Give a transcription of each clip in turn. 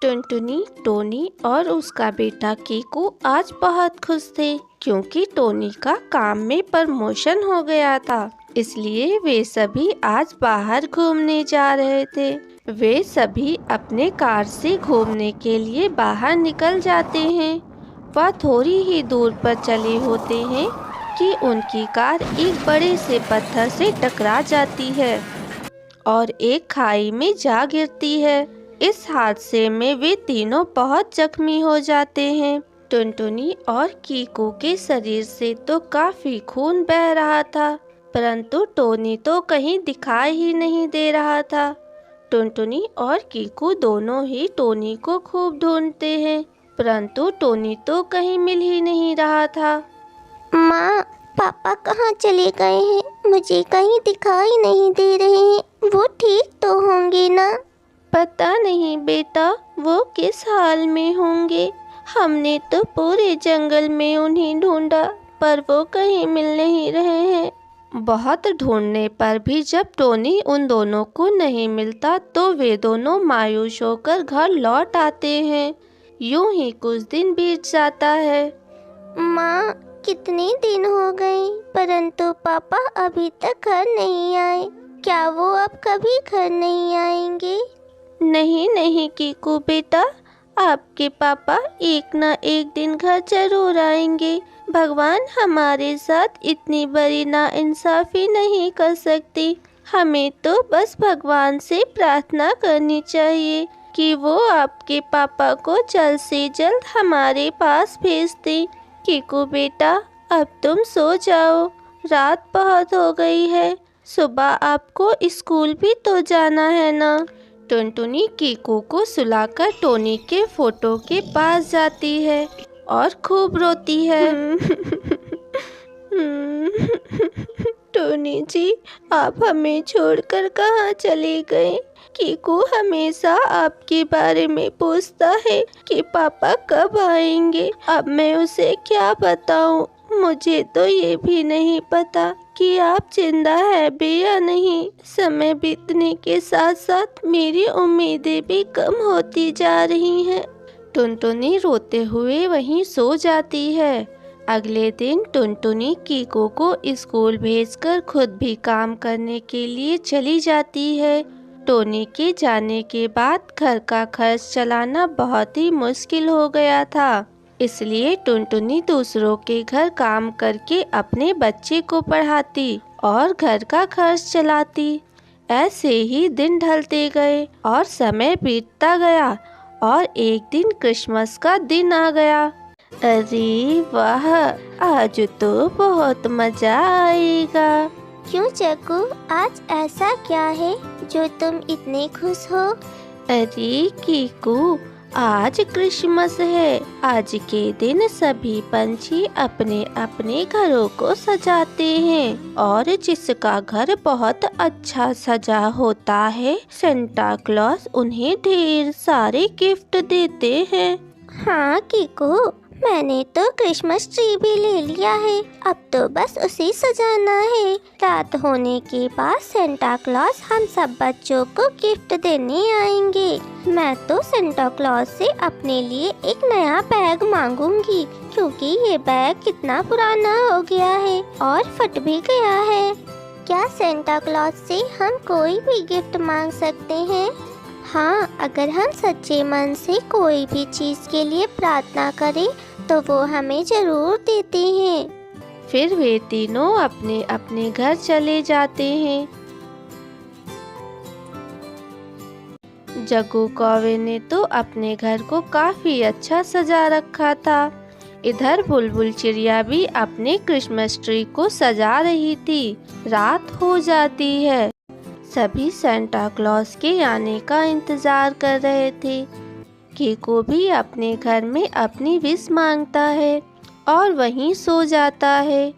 Tuntuni, Tony और उसका बेटा कीकू आज बहुत खुश थे क्योंकि टोनी का काम में प्रमोशन हो गया था। इसलिए वे सभी आज बाहर घूमने जा रहे थे। वे सभी अपने कार से घूमने के लिए बाहर निकल जाते हैं। वह थोड़ी ही दूर पर चले होते हैं कि उनकी कार एक बड़े से पत्थर से टकरा जाती है और एक खाई में जा गिरती है। इस हादसे में वे तीनों बहुत जख्मी हो जाते हैं। टुनटुनी और कीकू के शरीर से तो काफी खून बह रहा था, परंतु टोनी तो कहीं दिखाई ही नहीं दे रहा था। टुनटुनी और कीकू दोनों ही टोनी को खूब ढूंढते हैं, परंतु टोनी तो कहीं मिल ही नहीं रहा था। माँ, पापा कहाँ चले गए हैं? मुझे कहीं दिखाई नहीं दे रहे हैं। वो ठीक तो होंगे ना? पता नहीं बेटा, वो किस हाल में होंगे। हमने तो पूरे जंगल में उन्हें ढूंढा, पर वो कहीं मिल नहीं रहे हैं। बहुत ढूंढने पर भी जब टोनी उन दोनों को नहीं मिलता तो वे दोनों मायूस होकर घर लौट आते हैं। यूं ही कुछ दिन बीत जाता है। माँ, कितने दिन हो गए, परंतु पापा अभी तक घर नहीं आए। क्या वो अब कभी घर नहीं आएंगे? नहीं कीकू बेटा, आपके पापा एक ना एक दिन घर जरूर आएंगे। भगवान हमारे साथ इतनी बड़ी नाइंसाफी नहीं कर सकती। हमें तो बस भगवान से प्रार्थना करनी चाहिए कि वो आपके पापा को जल्द से जल्द हमारे पास भेज दे। कीकू बेटा, अब तुम सो जाओ, रात बहुत हो गई है। सुबह आपको स्कूल भी तो जाना है ना। टुनटुनी कीकू को सुलाकर टोनी के फोटो के पास जाती है और खूब रोती है। टोनी जी, आप हमें छोड़कर कहाँ चले गए? कीकू हमेशा आपके बारे में पूछता है कि पापा कब आएंगे। अब मैं उसे क्या बताऊं? मुझे तो ये भी नहीं पता कि आप जिंदा है भी या नहीं। समय बीतने के साथ साथ मेरी उम्मीदें भी कम होती जा रही हैं। टुनटुनी रोते हुए वहीं सो जाती है। अगले दिन टुनटुनी कीकू को स्कूल भेजकर खुद भी काम करने के लिए चली जाती है। टोनी के जाने के बाद घर का खर्च चलाना बहुत ही मुश्किल हो गया था, इसलिए टुनटुनी दूसरों के घर काम करके अपने बच्चे को पढ़ाती और घर का खर्च चलाती। ऐसे ही दिन ढलते गए और समय बीतता गया और एक दिन क्रिसमस का दिन आ गया। अरे वाह, आज तो बहुत मजा आएगा। क्यों जग्गू, आज ऐसा क्या है जो तुम इतने खुश हो? अरे कीकू, आज क्रिसमस है। आज के दिन सभी पंछी अपने अपने घरों को सजाते हैं और जिसका घर बहुत अच्छा सजा होता है, सेंटा क्लॉज उन्हें ढेर सारे गिफ्ट देते हैं। हाँ कीकू, मैंने तो क्रिसमस ट्री भी ले लिया है। अब तो बस उसे सजाना है। रात होने के बाद सेंटा क्लॉज हम सब बच्चों को गिफ्ट देने आएंगे। मैं तो सेंटा क्लॉज से अपने लिए एक नया बैग मांगूंगी, क्योंकि ये बैग कितना पुराना हो गया है और फट भी गया है। क्या सेंटा क्लॉज से हम कोई भी गिफ्ट मांग सकते हैं? हाँ, अगर हम सच्चे मन से कोई भी चीज़ के लिए प्रार्थना करें तो वो हमें जरूर देते हैं। फिर वे तीनों अपने अपने घर चले जाते हैं। जग्गू कौवे ने तो अपने घर को काफी अच्छा सजा रखा था। इधर बुलबुल चिड़िया भी अपने क्रिसमस ट्री को सजा रही थी। रात हो जाती है। सभी सेंटा क्लॉज के आने का इंतजार कर रहे थे। कीकू भी अपने घर में अपनी विश मांगता है और वहीं सो जाता है।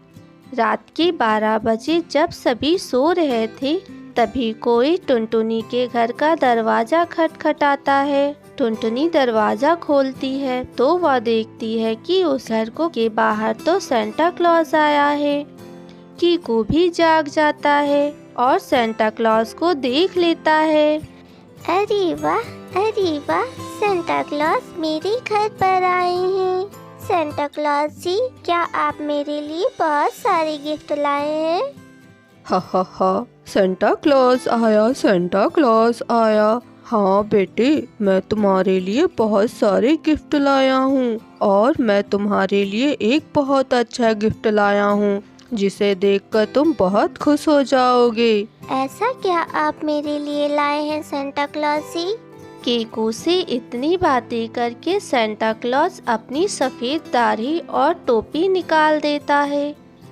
रात के 12 बजे जब सभी सो रहे थे, तभी कोई टुनटुनी के घर का दरवाजा खटखटाता है। टुनटुनी दरवाजा खोलती है तो वह देखती है कि उस घर को के बाहर तो सेंटा क्लॉज आया है। कीकू भी जाग जाता है और सेंटा क्लॉज को देख लेता है। अरे वाह, सेंटा क्लॉज मेरे घर पर आए हैं। सेंटा क्लॉज जी, क्या आप मेरे लिए बहुत सारे गिफ्ट लाए हैं? हा, सेंटा क्लॉज आया, सेंटा क्लॉज आया। हाँ बेटे, मैं तुम्हारे लिए बहुत सारे गिफ्ट लाया हूँ और मैं तुम्हारे लिए एक बहुत अच्छा गिफ्ट लाया हूँ जिसे देखकर तुम बहुत खुश हो जाओगे। ऐसा क्या आप मेरे लिए लाए हैं सेंटा क्लॉज जी? कीकू से इतनी बातें करके सेंटा क्लॉज अपनी सफेद दाढ़ी और टोपी निकाल देता है।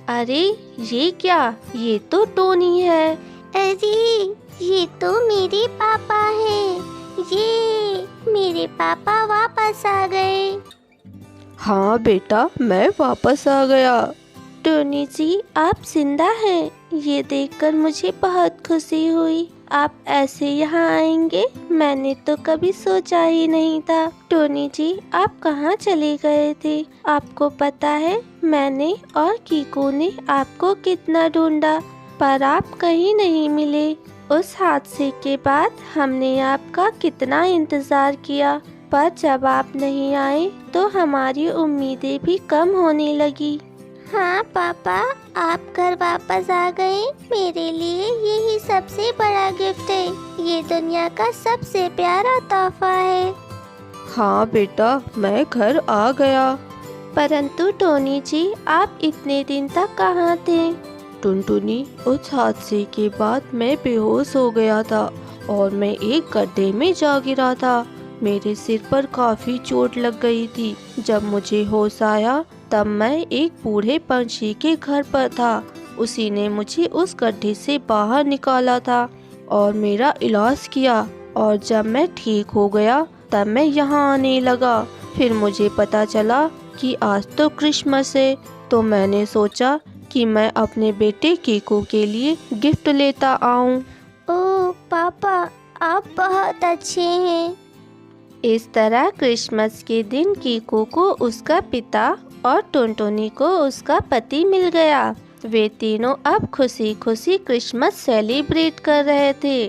अरे ये क्या, ये तो टोनी है। अरे ये तो मेरे पापा हैं। ये मेरे पापा वापस आ गए। हाँ बेटा, मैं वापस आ गया। टोनी जी, आप जिंदा हैं, ये देखकर मुझे बहुत खुशी हुई। आप ऐसे यहाँ आएंगे, मैंने तो कभी सोचा ही नहीं था। टोनी जी, आप कहाँ चले गए थे? आपको पता है, मैंने और कीकू ने आपको कितना ढूंढा, पर आप कहीं नहीं मिले। उस हादसे के बाद हमने आपका कितना इंतजार किया, पर जब आप नहीं आए तो हमारी उम्मीदें भी कम होने लगी। हाँ पापा, आप घर वापस आ गए। मेरे लिए यही सबसे बड़ा गिफ्ट है। ये दुनिया का सबसे प्यारा तोहफा है। हाँ बेटा, मैं घर आ गया। परंतु टोनी जी, आप इतने दिन तक कहाँ थे? टुनटुनी, उस हादसे के बाद मैं बेहोश हो गया था और मैं एक गड्ढे में जा गिरा था। मेरे सिर पर काफी चोट लग गई थी। जब मुझे होश आया तब मैं एक बूढ़े पंछी के घर पर था। उसी ने मुझे उस गड्ढे से बाहर निकाला था और मेरा इलाज किया, और जब मैं ठीक हो गया तब मैं यहाँ आने लगा। फिर मुझे पता चला कि आज तो क्रिसमस है, तो मैंने सोचा कि मैं अपने बेटे कीकू के लिए गिफ्ट लेता आऊं। ओह पापा, आप बहुत अच्छे हैं। इस तरह क्रिसमस के दिन कीकू को उसका पिता और टुनटुनी को उसका पति मिल गया। वे तीनों अब खुशी खुशी क्रिसमस सेलिब्रेट कर रहे थे।